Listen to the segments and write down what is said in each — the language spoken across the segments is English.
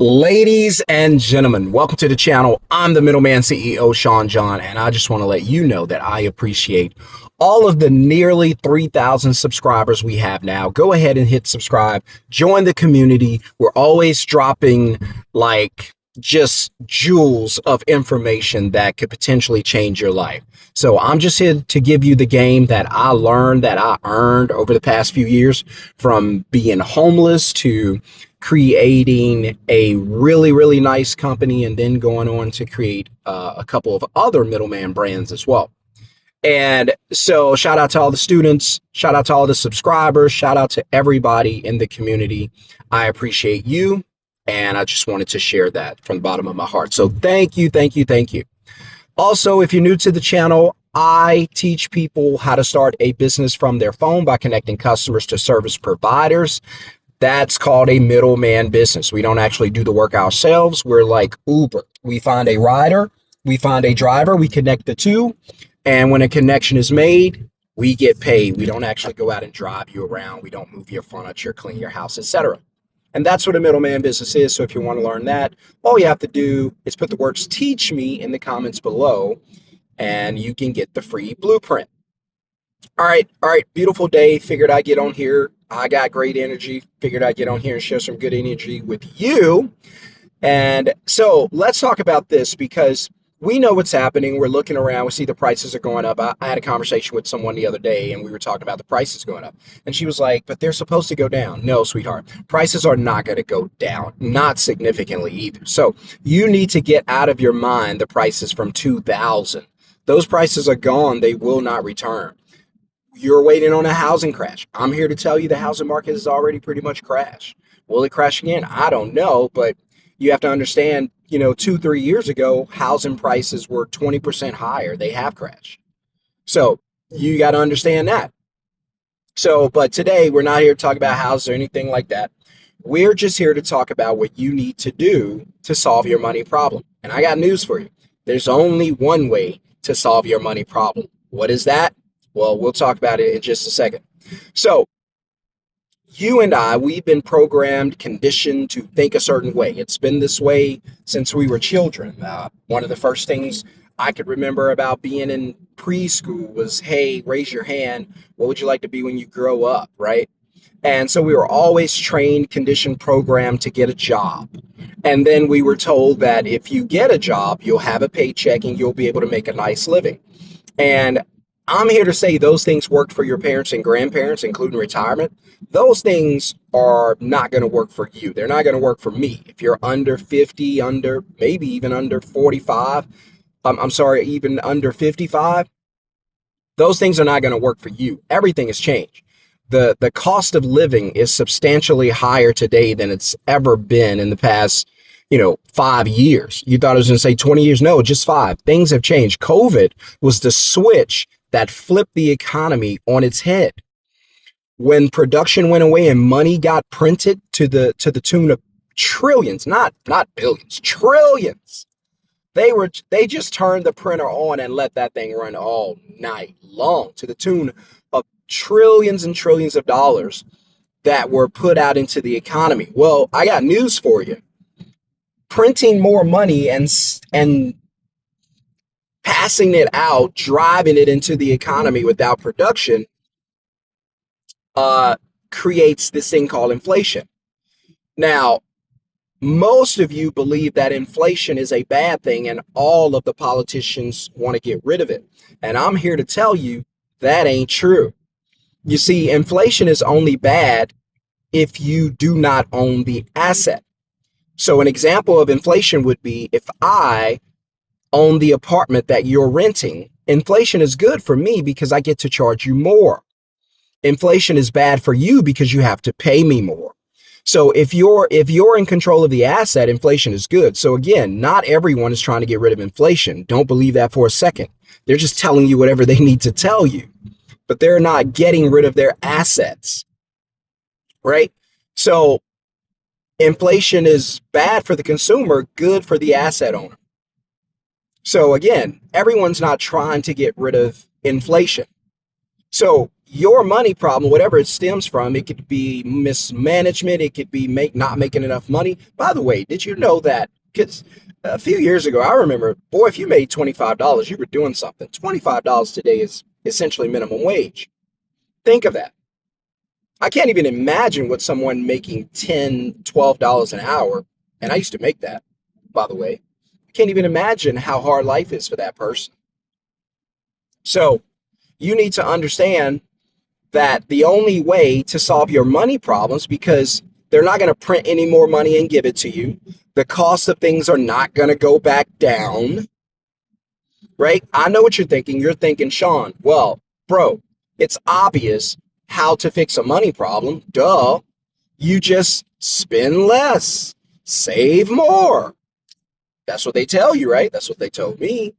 Ladies and gentlemen, welcome to the channel. I'm the middleman CEO, Shon-Jhon, and I just want to let you know that I appreciate all of the nearly 3,000 subscribers we have now. Go ahead and hit subscribe, join the community. We're always dropping like just jewels of information that could potentially change your life. So I'm just here to give you the game that I learned, that I earned over the past few years, from being homeless to creating a really nice company, and then going on to create a couple of other middleman brands as well. And so shout out to all the students, shout out to all the subscribers, shout out to everybody in the community. I appreciate you, and I just wanted to share that from the bottom of my heart. So thank you. Also, if you're new to the channel, I teach people how to start a business from their phone by connecting customers to service providers. That's called a middleman business. We don't actually do the work ourselves. We're like Uber. We find a rider, we find a driver, we connect the two, and when a connection is made, we get paid. We don't actually go out and drive you around. We don't move your furniture, clean your house, etc. And that's what a middleman business is. So if you want to learn that, all you have to do is put the words "teach me" in the comments below, and you can get the free blueprint. All right, beautiful day. Figured I'd get on here. I got great energy. Figured I'd get on here and share some good energy with you. And so let's talk about this, because we know what's happening. We're looking around. We see the prices are going up. I had a conversation with someone the other day, and we were talking about the prices going up. And she was like, but they're supposed to go down. No, sweetheart. Prices are not going to go down. Not significantly either. So you need to get out of your mind the prices from 2000. Those prices are gone. They will not return. You're waiting on a housing crash. I'm here to tell you the housing market has already pretty much crashed. Will it crash again? I don't know, but you have to understand, 2-3 years ago, housing prices were 20% higher. They have crashed. So you got to understand that. So, but today we're not here to talk about houses or anything like that. We're just here to talk about what you need to do to solve your money problem. And I got news for you. There's only one way to solve your money problem. What is that? Well, we'll talk about it in just a second. So you and I, we've been programmed, conditioned to think a certain way. It's been this way since we were children. One of the first things I could remember about being in preschool was, hey, raise your hand. What would you like to be when you grow up, right? And so we were always trained, conditioned, programmed to get a job. And then we were told that if you get a job, you'll have a paycheck and you'll be able to make a nice living. And I'm here to say those things worked for your parents and grandparents, including retirement. Those things are not going to work for you. They're not going to work for me. If you're under 50, maybe even under 45, even under 55, those things are not going to work for you. Everything has changed. The cost of living is substantially higher today than it's ever been in the past 5 years. You thought I was going to say 20 years. No, just 5. Things have changed. COVID was the switch that flipped the economy on its head. When production went away and money got printed to the tune of trillions, not billions, trillions. They just turned the printer on and let that thing run all night long, to the tune of trillions and trillions of dollars that were put out into the economy. Well, I got news for you. Printing more money and passing it out, driving it into the economy without production, creates this thing called inflation. Now, most of you believe that inflation is a bad thing and all of the politicians want to get rid of it. And I'm here to tell you that ain't true. You see, inflation is only bad if you do not own the asset. So an example of inflation would be if I own the apartment that you're renting. Inflation is good for me because I get to charge you more. Inflation is bad for you because you have to pay me more. So if you're in control of the asset, inflation is good. So again, not everyone is trying to get rid of inflation. Don't believe that for a second. They're just telling you whatever they need to tell you, but they're not getting rid of their assets, right? So inflation is bad for the consumer, good for the asset owner. So again, everyone's not trying to get rid of inflation. So your money problem, whatever it stems from, it could be mismanagement, it could be not making enough money. By the way, did you know that? Because a few years ago, I remember, boy, if you made $25, you were doing something. $25 today is essentially minimum wage. Think of that. I can't even imagine what someone making $10, $12 an hour, and I used to make that, by the way. I can't even imagine how hard life is for that person. So you need to understand that the only way to solve your money problems, because they're not going to print any more money and give it to you, the cost of things are not going to go back down, right? I know what you're thinking. You're thinking, Sean, well, bro, it's obvious how to fix a money problem. Duh. You just spend less, save more. That's what they tell you, right? That's what they told me.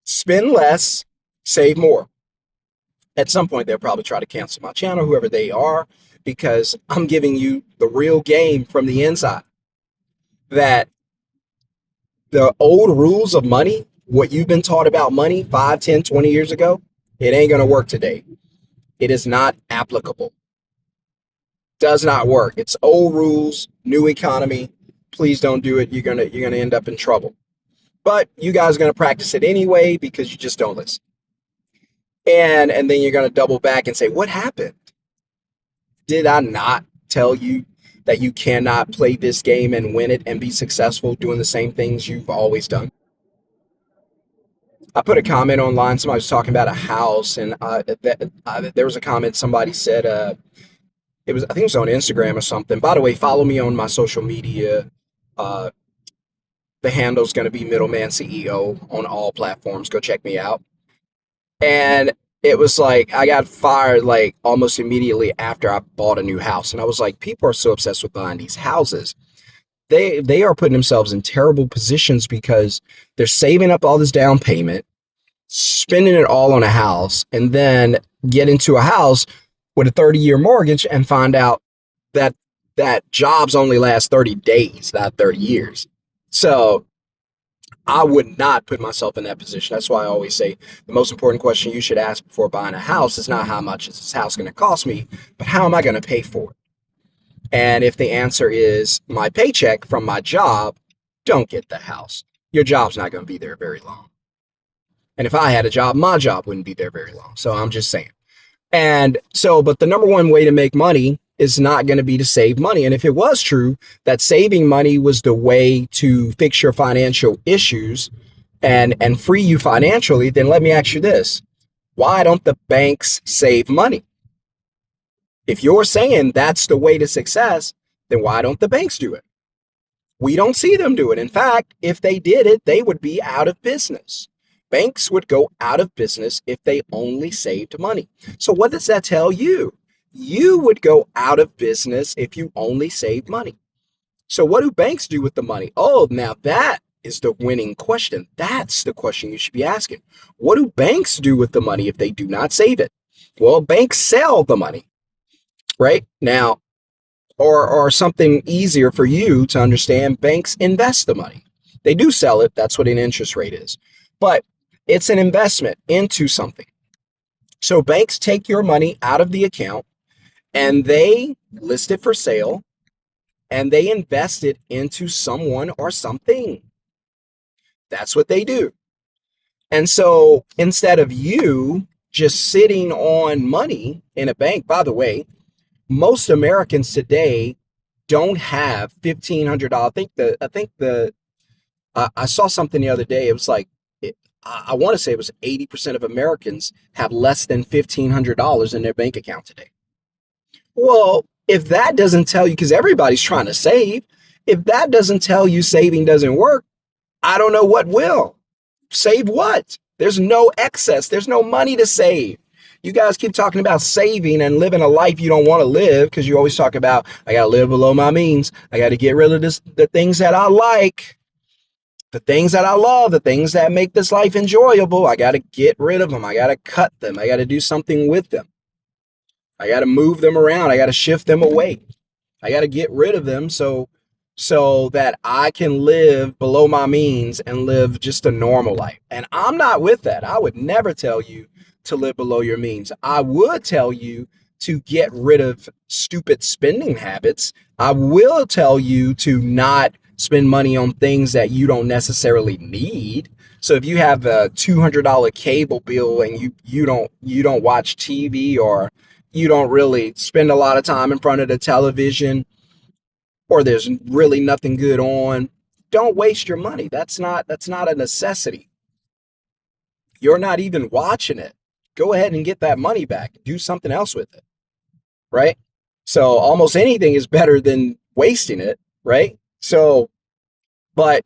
Spend less, save more. At some point, they'll probably try to cancel my channel, whoever they are, because I'm giving you the real game from the inside. That the old rules of money, what you've been taught about money 5, 10, 20 years ago, it ain't going to work today. It is not applicable. Does not work. It's old rules, new economy. Please don't do it. You're gonna end up in trouble. But you guys are gonna practice it anyway because you just don't listen. And then you're gonna double back and say, what happened? Did I not tell you that you cannot play this game and win it and be successful doing the same things you've always done? I put a comment online. Somebody was talking about a house, and there was a comment. Somebody said, I think it was on Instagram or something. By the way, follow me on my social media. Uh, the handle's going to be Middleman CEO on all platforms. Go check me out. And it was like I got fired like almost immediately after I bought a new house, and I was like, people are so obsessed with buying these houses. They are putting themselves in terrible positions because they're saving up all this down payment, spending it all on a house, and then get into a house with a 30-year mortgage and find out that jobs only last 30 days, not 30 years. So I would not put myself in that position. That's why I always say the most important question you should ask before buying a house is not how much is this house going to cost me, but how am I going to pay for it? And if the answer is my paycheck from my job, don't get the house. Your job's not going to be there very long. And if I had a job, my job wouldn't be there very long. So I'm just saying. And so, but the number one way to make money is not going to be to save money. And if it was true that saving money was the way to fix your financial issues and free you financially, then let me ask you this. Why don't the banks save money? If you're saying that's the way to success, then why don't the banks do it? We don't see them do it. In fact, if they did it, they would be out of business. Banks would go out of business if they only saved money. So what does that tell you? You would go out of business if you only saved money. So what do banks do with the money? Oh, now that is the winning question. That's the question you should be asking. What do banks do with the money if they do not save it? Well, banks sell the money, right? Now, or something easier for you to understand, banks invest the money. They do sell it. That's what an interest rate is. But it's an investment into something. So banks take your money out of the account and they list it for sale and they invest it into someone or something. That's what they do. And so instead of you just sitting on money in a bank, by the way, most Americans today don't have $1,500. I saw something the other day. It was like, I want to say it was 80% of Americans have less than $1,500 in their bank account today. Well, if that doesn't tell you, because everybody's trying to save, if that doesn't tell you saving doesn't work, I don't know what will. Save what? There's no excess. There's no money to save. You guys keep talking about saving and living a life you don't want to live because you always talk about, I got to live below my means. I got to get rid of the things that I like. The things that I love, the things that make this life enjoyable, I got to get rid of them. I got to cut them. I got to do something with them. I got to move them around. I got to shift them away. I got to get rid of them so so that I can live below my means and live just a normal life. And I'm not with that. I would never tell you to live below your means. I would tell you to get rid of stupid spending habits. I will tell you to not spend money on things that you don't necessarily need. So if you have a $200 cable bill and you don't watch TV, or you don't really spend a lot of time in front of the television, or there's really nothing good on, don't waste your money. That's not a necessity. You're not even watching it. Go ahead and get that money back. Do something else with it, right? So almost anything is better than wasting it, right? So, but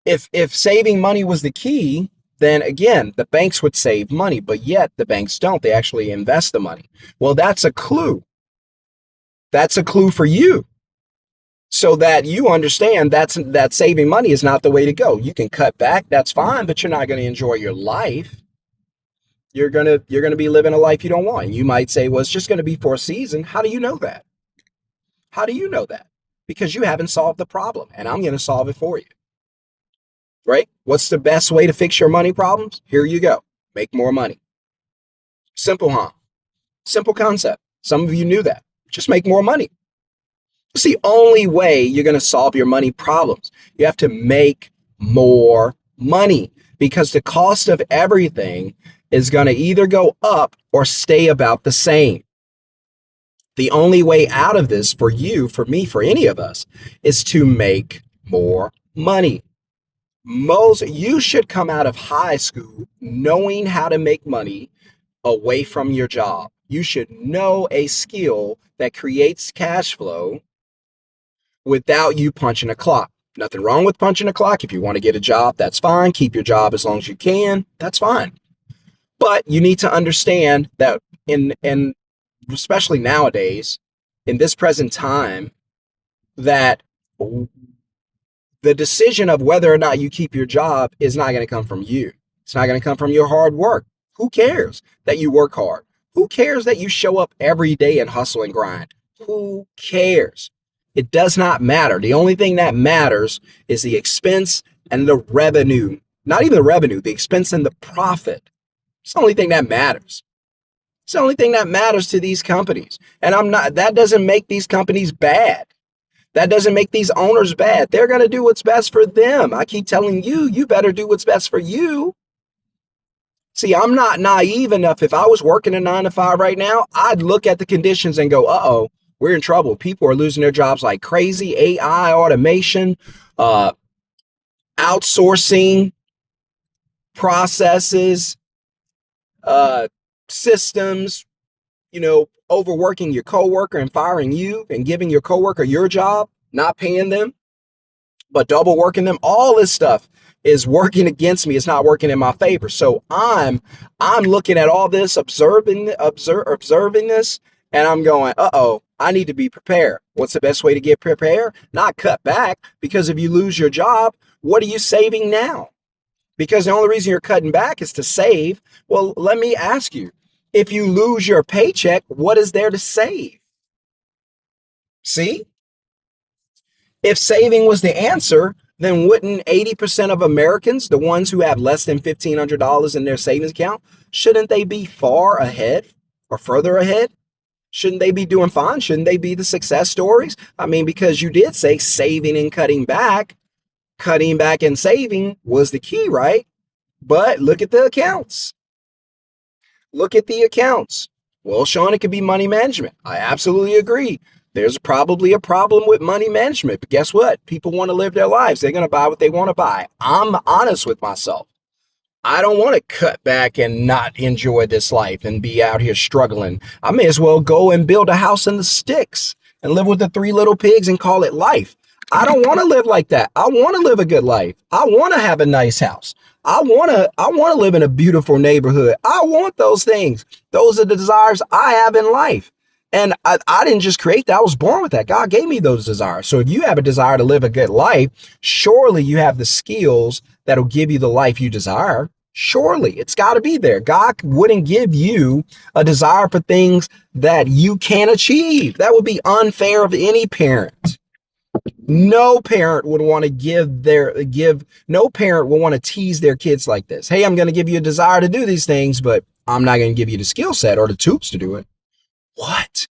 if saving money was the key, then again, the banks would save money, but yet the banks don't. They actually invest the money. Well, that's a clue. That's a clue for you, so that you understand that saving money is not the way to go. You can cut back, that's fine, but you're not going to enjoy your life. You're going to be living a life you don't want. You might say, well, it's just going to be for a season. How do you know that? How do you know that? Because you haven't solved the problem, and I'm going to solve it for you. Right? What's the best way to fix your money problems? Here you go. Make more money. Simple, huh? Simple concept. Some of you knew that. Just make more money. It's the only way you're going to solve your money problems. You have to make more money, because the cost of everything is going to either go up or stay about the same. The only way out of this for you, for me, for any of us, is to make more money. You should come out of high school knowing how to make money away from your job. You should know a skill that creates cash flow without you punching a clock. Nothing wrong with punching a clock. If you want to get a job, that's fine. Keep your job as long as you can. That's fine. But you need to understand that in especially nowadays, in this present time, that the decision of whether or not you keep your job is not going to come from you. It's not going to come from your hard work. Who cares that you work hard? Who cares that you show up every day and hustle and grind? Who cares? It does not matter. The only thing that matters is the expense and the revenue. Not even the revenue, the expense and the profit. It's the only thing that matters. It's the only thing that matters to these companies. And that doesn't make these companies bad. That doesn't make these owners bad. They're going to do what's best for them. I keep telling you, you better do what's best for you. See, I'm not naive enough. If I was working a 9 to 5 right now, I'd look at the conditions and go, uh-oh, we're in trouble. People are losing their jobs like crazy. AI, automation, outsourcing processes, systems, overworking your coworker and firing you and giving your coworker your job, not paying them, but double working them. All this stuff is working against me. It's not working in my favor. So I'm looking at all this, observing this, and I'm going, uh-oh, I need to be prepared. What's the best way to get prepared? Not cut back, because if you lose your job, what are you saving now? Because the only reason you're cutting back is to save. Well, let me ask you, if you lose your paycheck, what is there to save? See? If saving was the answer, then wouldn't 80% of Americans, the ones who have less than $1,500 in their savings account, shouldn't they be far ahead or further ahead? Shouldn't they be doing fine? Shouldn't they be the success stories? I mean, because you did say saving and cutting back. Cutting back and saving was the key, right? But look at the accounts. Look at the accounts. Well, Sean, it could be money management. I absolutely agree. There's probably a problem with money management, but guess what? People want to live their lives. They're going to buy what they want to buy. I'm honest with myself. I don't want to cut back and not enjoy this life and be out here struggling. I may as well go and build a house in the sticks and live with the 3 little pigs and call it life. I don't want to live like that. I want to live a good life. I want to have a nice house. I want to live in a beautiful neighborhood. I want those things. Those are the desires I have in life. And I didn't just create that. I was born with that. God gave me those desires. So if you have a desire to live a good life, surely you have the skills that'll give you the life you desire. Surely it's got to be there. God wouldn't give you a desire for things that you can't achieve. That would be unfair of any parent. No parent would want to no parent would want to tease their kids like this. Hey, I'm going to give you a desire to do these things, but I'm not going to give you the skill set or the tools to do it. What?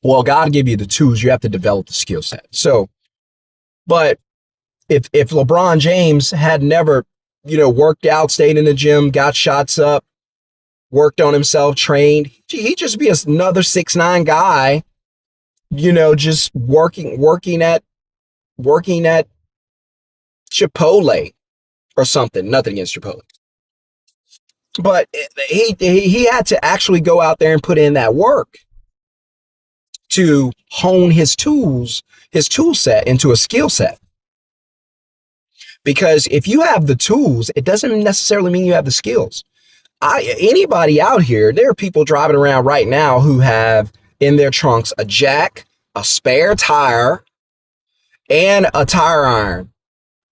Well, God give you the tools. You have to develop the skill set. So, but if LeBron James had never, worked out, stayed in the gym, got shots up, worked on himself, trained, he'd just be another 6'9" guy, just working at Chipotle or something. Nothing against Chipotle. But he had to actually go out there and put in that work to hone his tool set into a skill set. Because if you have the tools, it doesn't necessarily mean you have the skills. Anybody out here, there are people driving around right now who have in their trunks a jack, a spare tire, and a tire iron,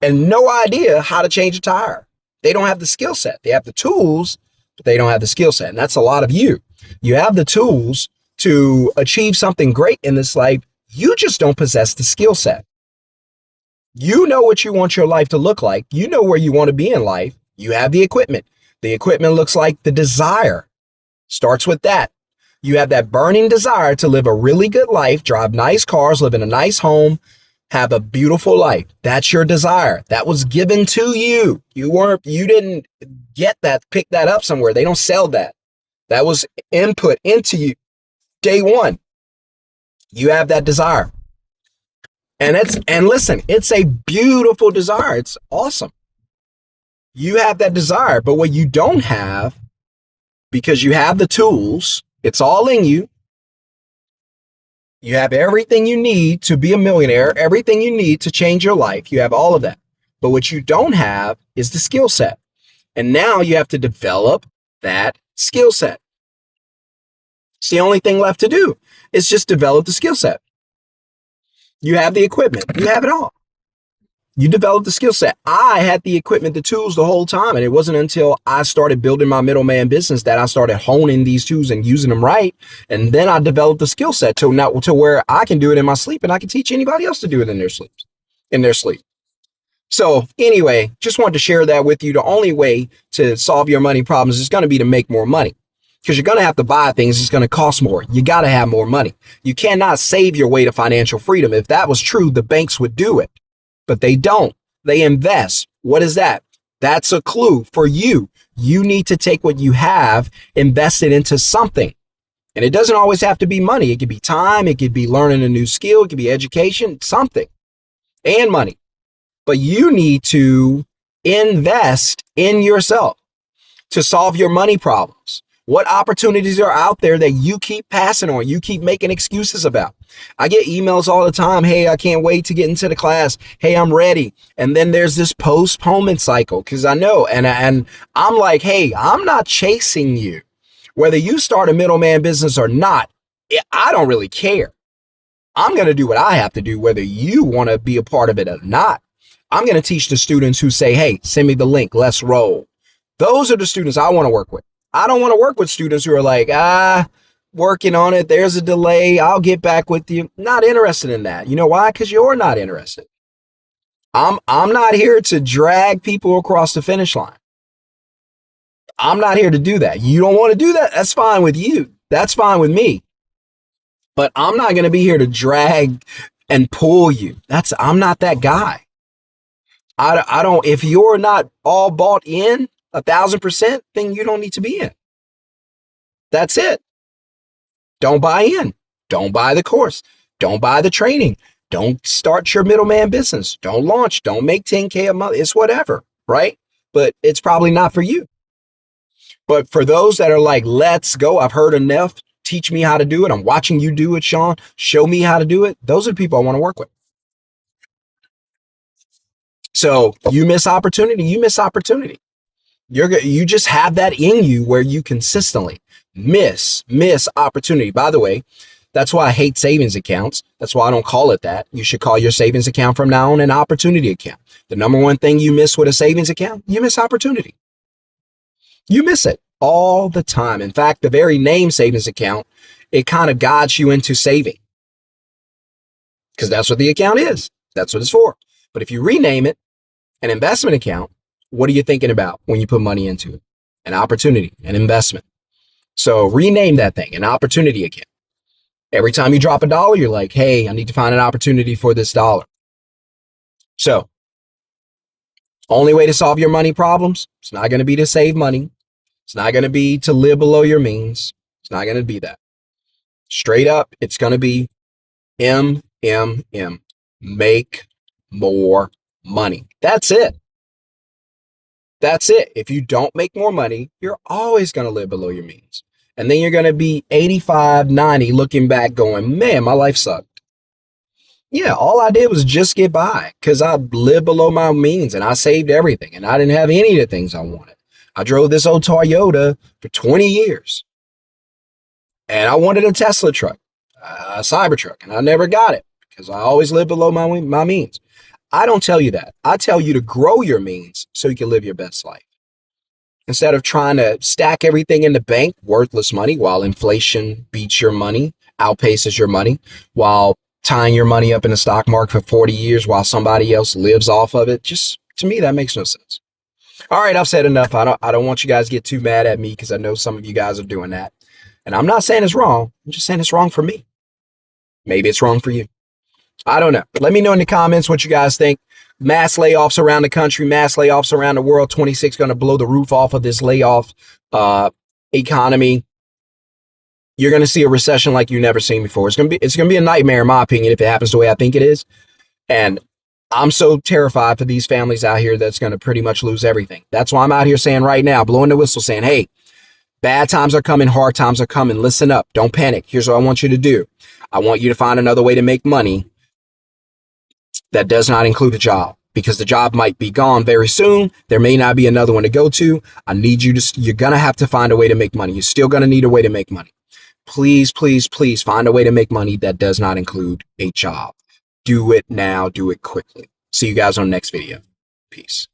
and no idea how to change a tire. They don't have the skill set. They have the tools, but they don't have the skill set. And that's a lot of you. You have the tools to achieve something great in this life. You just don't possess the skill set. You know what you want your life to look like. You know where you want to be in life. You have the equipment. The equipment looks like the desire. Starts with that. You have that burning desire to live a really good life, drive nice cars, live in a nice home, have a beautiful life. That's your desire. That was given to you. You didn't get that, pick that up somewhere. They don't sell that. That was input into you day one. You have that desire. And listen, it's a beautiful desire. It's awesome. You have that desire, but what you don't have, because you have the tools, it's all in you. You have everything you need to be a millionaire, everything you need to change your life. You have all of that. But what you don't have is the skill set. And now you have to develop that skill set. It's the only thing left to do is just develop the skill set. You have the equipment. You have it all. You develop the skill set. I had the equipment, the tools the whole time. And it wasn't until I started building my middleman business that I started honing these tools and using them right. And then I developed the skill set to where I can do it in my sleep and I can teach anybody else to do it in their sleep. So anyway, just wanted to share that with you. The only way to solve your money problems is going to be to make more money. Because you're going to have to buy things. It's going to cost more. You got to have more money. You cannot save your way to financial freedom. If that was true, the banks would do it. But they don't. They invest. What is that? That's a clue for you. You need to take what you have, invest it into something. And it doesn't always have to be money. It could be time. It could be learning a new skill. It could be education, something, and money. But you need to invest in yourself to solve your money problems. What opportunities are out there that you keep passing on, you keep making excuses about? I get emails all the time. Hey, I can't wait to get into the class. Hey, I'm ready. And then there's this postponement cycle because I know. And I'm like, hey, I'm not chasing you. Whether you start a middleman business or not, I don't really care. I'm going to do what I have to do, whether you want to be a part of it or not. I'm going to teach the students who say, hey, send me the link. Let's roll. Those are the students I want to work with. I don't want to work with students who are like, working on it. There's a delay. I'll get back with you. Not interested in that. You know why? Because you're not interested. I'm not here to drag people across the finish line. I'm not here to do that. You don't want to do that? That's fine with you. That's fine with me. But I'm not going to be here to drag and pull you. I'm not that guy. I don't, if you're not all bought in 1,000%, then you don't need to be in. That's it. Don't buy in. Don't buy the course. Don't buy the training. Don't start your middleman business. Don't launch. Don't make 10K a month. It's whatever, right? But it's probably not for you. But for those that are like, let's go, I've heard enough. Teach me how to do it. I'm watching you do it, Sean. Show me how to do it. Those are the people I want to work with. So you miss opportunity. You miss opportunity. You just have that in you where you consistently miss opportunity. By the way, that's why I hate savings accounts. That's why I don't call it that. You should call your savings account from now on an opportunity account. The number one thing you miss with a savings account, you miss opportunity. You miss it all the time. In fact, the very name savings account, it kind of guides you into saving. because that's what the account is. That's what it's for. But if you rename it an investment account, what are you thinking about when you put money into it? An opportunity, an investment. So rename that thing an opportunity account. Every time you drop $1, you're like, hey, I need to find an opportunity for this dollar. So only way to solve your money problems, it's not going to be to save money. It's not going to be to live below your means. It's not going to be that. Straight up, it's going to be MMM. Make more money. That's it. That's it. If you don't make more money, you're always going to live below your means. And then you're going to be 85, 90 looking back going, man, my life sucked. Yeah, all I did was just get by because I lived below my means and I saved everything and I didn't have any of the things I wanted. I drove this old Toyota for 20 years and I wanted a Tesla truck, a Cybertruck, and I never got it because I always lived below my means. I don't tell you that. I tell you to grow your means so you can live your best life. Instead of trying to stack everything in the bank, worthless money, while inflation beats your money, outpaces your money, while tying your money up in the stock market for 40 years while somebody else lives off of it. Just to me, that makes no sense. All right, I've said enough. I don't want you guys to get too mad at me because I know some of you guys are doing that. And I'm not saying it's wrong. I'm just saying it's wrong for me. Maybe it's wrong for you. I don't know. Let me know in the comments what you guys think. Mass layoffs around the country, mass layoffs around the world. 26 going to blow the roof off of this layoff economy. You're going to see a recession like you've never seen before. It's going to be a nightmare, in my opinion, if it happens the way I think it is. And I'm so terrified for these families out here that's going to pretty much lose everything. That's why I'm out here saying right now, blowing the whistle, saying, hey, bad times are coming, hard times are coming. Listen up. Don't panic. Here's what I want you to do. I want you to find another way to make money that does not include a job, because the job might be gone very soon. There may not be another one to go to. I need you to, you're going to have to find a way to make money. You're still going to need a way to make money. Please, please, please find a way to make money that does not include a job. Do it now. Do it quickly. See you guys on the next video. Peace.